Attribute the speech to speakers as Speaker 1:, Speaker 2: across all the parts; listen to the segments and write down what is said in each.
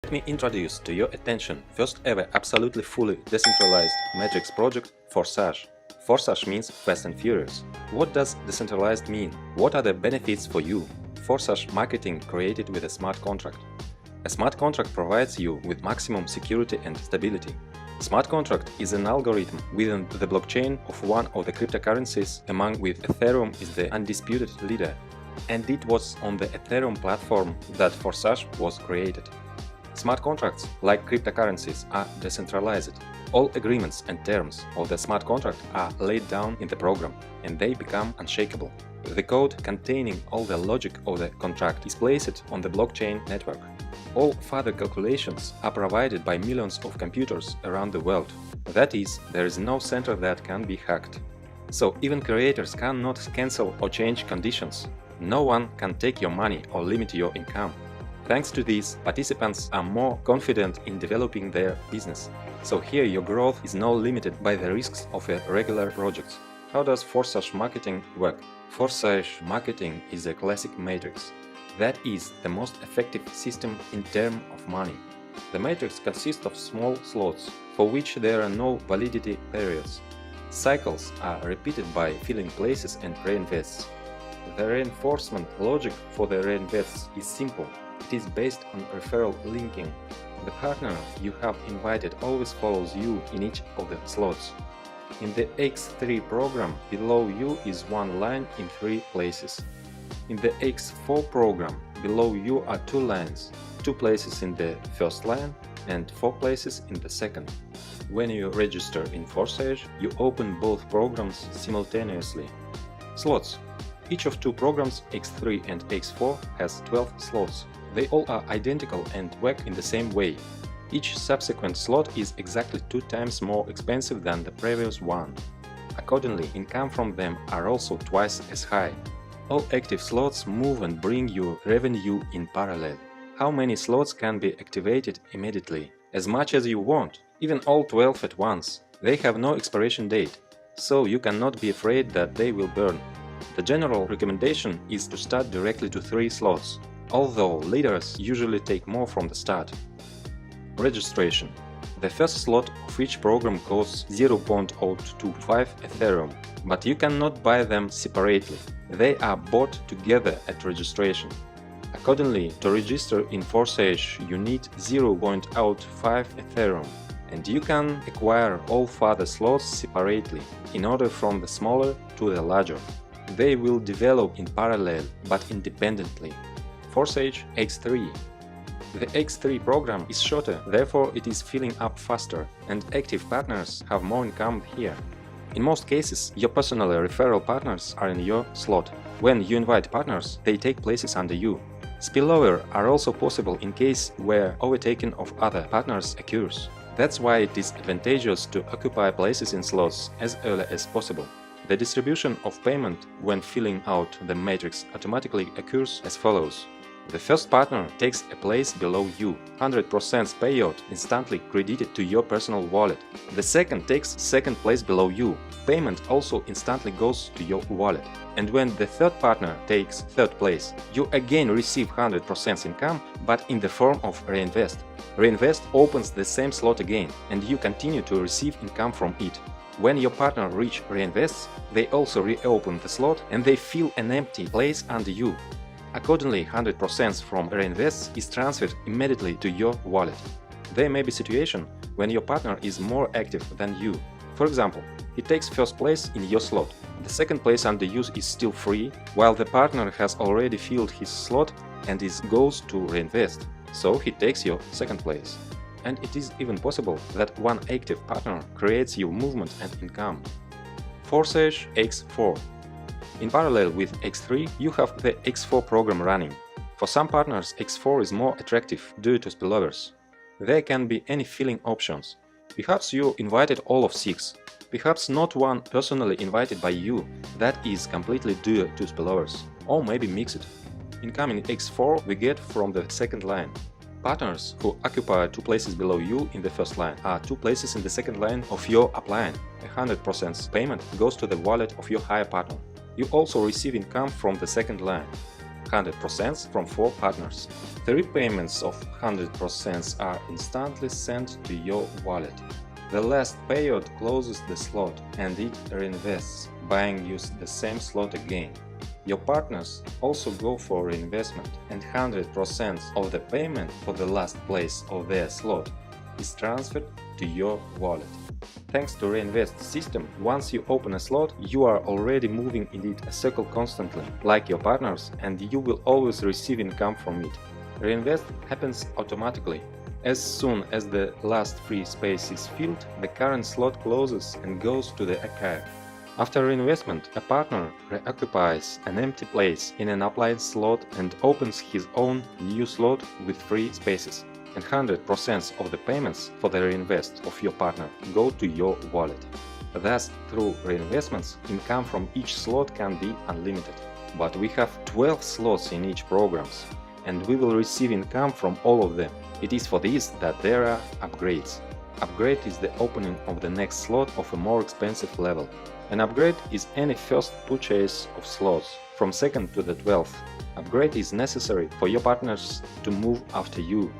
Speaker 1: Let me introduce to your attention first ever absolutely fully decentralized matrix project Forsage. Forsage means fast and furious. What does decentralized mean? What are the benefits for you? Forsage marketing created with a smart contract. A smart contract provides you with maximum security and stability. Smart contract is an algorithm within the blockchain of one of the cryptocurrencies, among which Ethereum is the undisputed leader. And it was on the Ethereum platform that Forsage was created. Smart contracts, like cryptocurrencies, are decentralized. All agreements and terms of the smart contract are laid down in the program, and they become unshakable. The code containing all the logic of the contract is placed on the blockchain network. All further calculations are provided by millions of computers around the world. That is, there is no center that can be hacked. So even creators cannot cancel or change conditions. No one can take your money or limit your income. Thanks to this, participants are more confident in developing their business. So here your growth is not limited by the risks of a regular project. How does Forsage marketing work? Forsage marketing is a classic matrix. That is the most effective system in terms of money. The matrix consists of small slots, for which there are no validity periods. Cycles are repeated by filling places and reinvests. The reinforcement logic for the reinvests is simple. It is based on referral linking. The partner you have invited always follows you in each of the slots. In the X3 program, below you is one line in 3 places. In the X4 program, below you are 2 lines, 2 places in the first line and 4 places in the second. When you register in Forsage, you open both programs simultaneously. Slots. Each of 2 programs, X3 and X4, has 12 slots. They all are identical and work in the same way. Each subsequent slot is exactly 2 times more expensive than the previous one. Accordingly, income from them are also twice as high. All active slots move and bring you revenue in parallel. How many slots can be activated immediately? As much as you want, even all 12 at once. They have no expiration date, so you cannot be afraid that they will burn. The general recommendation is to start directly to 3 slots, although leaders usually take more from the start. Registration. The first slot of each program costs 0.025 Ethereum, but you cannot buy them separately. They are bought together at registration. Accordingly, to register in Forsage, you need 0.05 Ethereum, and you can acquire all further slots separately, in order from the smaller to the larger. They will develop in parallel, but independently. Forsage X3. The X3 program is shorter, therefore it is filling up faster, and active partners have more income here. In most cases, your personal referral partners are in your slot. When you invite partners, they take places under you. Spillover are also possible in case where overtaking of other partners occurs. That's why it is advantageous to occupy places in slots as early as possible. The distribution of payment when filling out the matrix automatically occurs as follows. The first partner takes a place below you, 100% payout instantly credited to your personal wallet. The second takes second place below you, payment also instantly goes to your wallet. And when the third partner takes third place, you again receive 100% income, but in the form of reinvest. Reinvest opens the same slot again, and you continue to receive income from it. When your partner reach reinvests, they also reopen the slot and they fill an empty place under you. Accordingly, 100% from reinvests is transferred immediately to your wallet. There may be situation when your partner is more active than you. For example, he takes first place in your slot. The second place under use is still free, while the partner has already filled his slot and goes to reinvest, so he takes your second place. And it is even possible that one active partner creates your movement and income. Forsage X4. In parallel with X3, you have the X4 program running. For some partners, X4 is more attractive due to spillovers. There can be any filling options. Perhaps you invited all of 6. Perhaps not one personally invited by you, that is completely due to spillovers. Or maybe mixed. Income in X4 we get from the second line. Partners who occupy 2 places below you in the first line are 2 places in the second line of your upline. 100% payment goes to the wallet of your higher partner. You also receive income from the second line, 100% from 4 partners. 3 payments of 100% are instantly sent to your wallet. The last payout closes the slot and it reinvests, buying you the same slot again. Your partners also go for reinvestment, and 100% of the payment for the last place of their slot is transferred to your wallet. Thanks to reinvest system, once you open a slot, you are already moving in it a circle constantly, like your partners, and you will always receive income from it. Reinvest happens automatically. As soon as the last free space is filled, the current slot closes and goes to the archive. After reinvestment, a partner reoccupies an empty place in an upline slot and opens his own new slot with free spaces. And 100% of the payments for the reinvest of your partner go to your wallet. Thus, through reinvestments, income from each slot can be unlimited. But we have 12 slots in each programs, and we will receive income from all of them. It is for this that there are upgrades. Upgrade is the opening of the next slot of a more expensive level. An upgrade is any first purchase of slots, from 2nd to the 12th. Upgrade is necessary for your partners to move after you,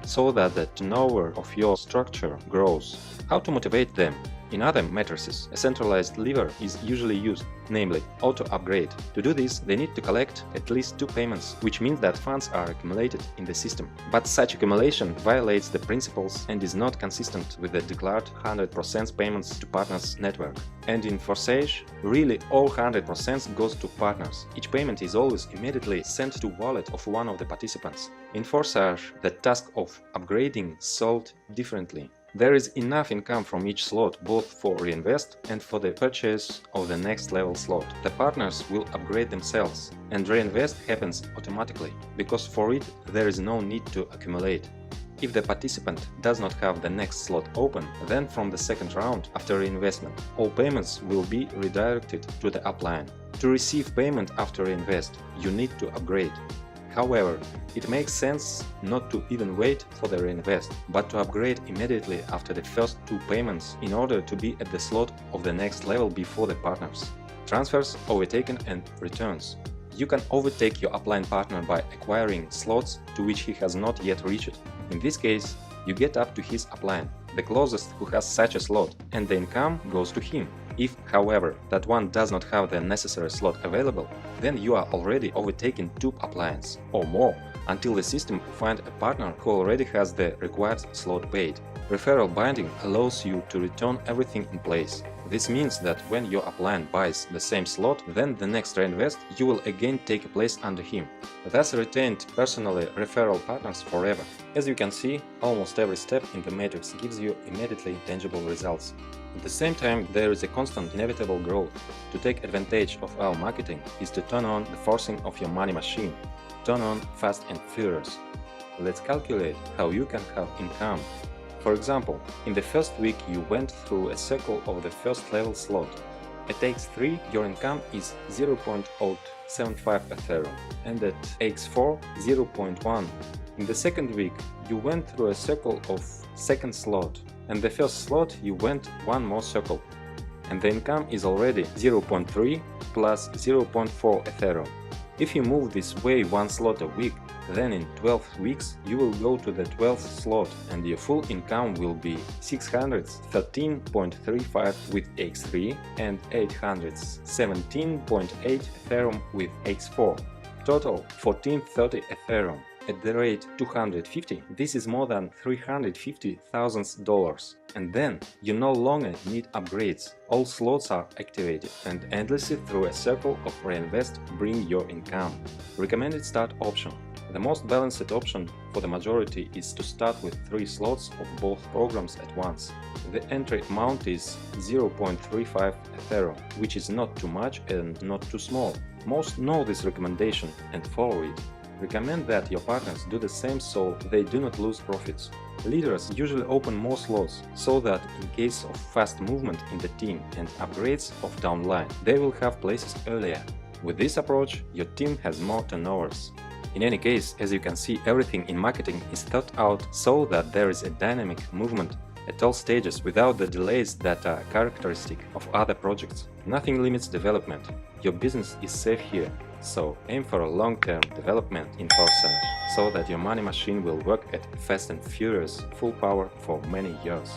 Speaker 1: so that the turnover of your structure grows. How to motivate them? In other matrices, a centralized lever is usually used, namely auto-upgrade. To do this, they need to collect at least 2 payments, which means that funds are accumulated in the system. But such accumulation violates the principles and is not consistent with the declared 100% payments to partners network. And in Forsage, really all 100% goes to partners. Each payment is always immediately sent to wallet of one of the participants. In Forsage, the task of upgrading solved differently. There is enough income from each slot both for reinvest and for the purchase of the next level slot. The partners will upgrade themselves, and reinvest happens automatically, because for it there is no need to accumulate. If the participant does not have the next slot open, then from the second round after reinvestment, all payments will be redirected to the upline. To receive payment after reinvest, you need to upgrade. However, it makes sense not to even wait for the reinvest, but to upgrade immediately after the first 2 payments in order to be at the slot of the next level before the partners. Transfers, overtaken and returns. You can overtake your upline partner by acquiring slots to which he has not yet reached. In this case, you get up to his upline, the closest who has such a slot, and the income goes to him. If, however, that one does not have the necessary slot available, then you are already overtaking 2 uplines or more until the system finds a partner who already has the required slot paid. Referral binding allows you to return everything in place. This means that when your upline buys the same slot, then the next reinvest you will again take a place under him. Thus retained personally referral partners forever. As you can see, almost every step in the matrix gives you immediately tangible results. At the same time, there is a constant inevitable growth. To take advantage of our marketing is to turn on the forcing of your money machine. Turn on fast and furious. Let's calculate how you can have income. For example, in the first week you went through a circle of the first level slot. At x3 your income is 0.075 Ethereum and at x4 0.1. In the second week you went through a circle of second slot, and the first slot you went one more circle, and the income is already 0.3 plus 0.4 Ethereum. If you move this way one slot a week, then in 12 weeks you will go to the 12th slot and your full income will be 613.35 with x3 and 817.8 Ethereum with x4. Total 1430 Ethereum. At the rate 250, this is more than $350,000. And then you no longer need upgrades. All slots are activated and endlessly through a circle of reinvest bring your income. Recommended start option. The most balanced option for the majority is to start with 3 slots of both programs at once. The entry amount is 0.35 Ethereum, which is not too much and not too small. Most know this recommendation and follow it. Recommend that your partners do the same so they do not lose profits. Leaders usually open more slots, so that in case of fast movement in the team and upgrades of downline, they will have places earlier. With this approach, your team has more turnovers. In any case, as you can see, everything in marketing is thought out so that there is a dynamic movement at all stages without the delays that are characteristic of other projects. Nothing limits development. Your business is safe here. So aim for a long-term development in Forsage, so that your money machine will work at fast and furious full power for many years.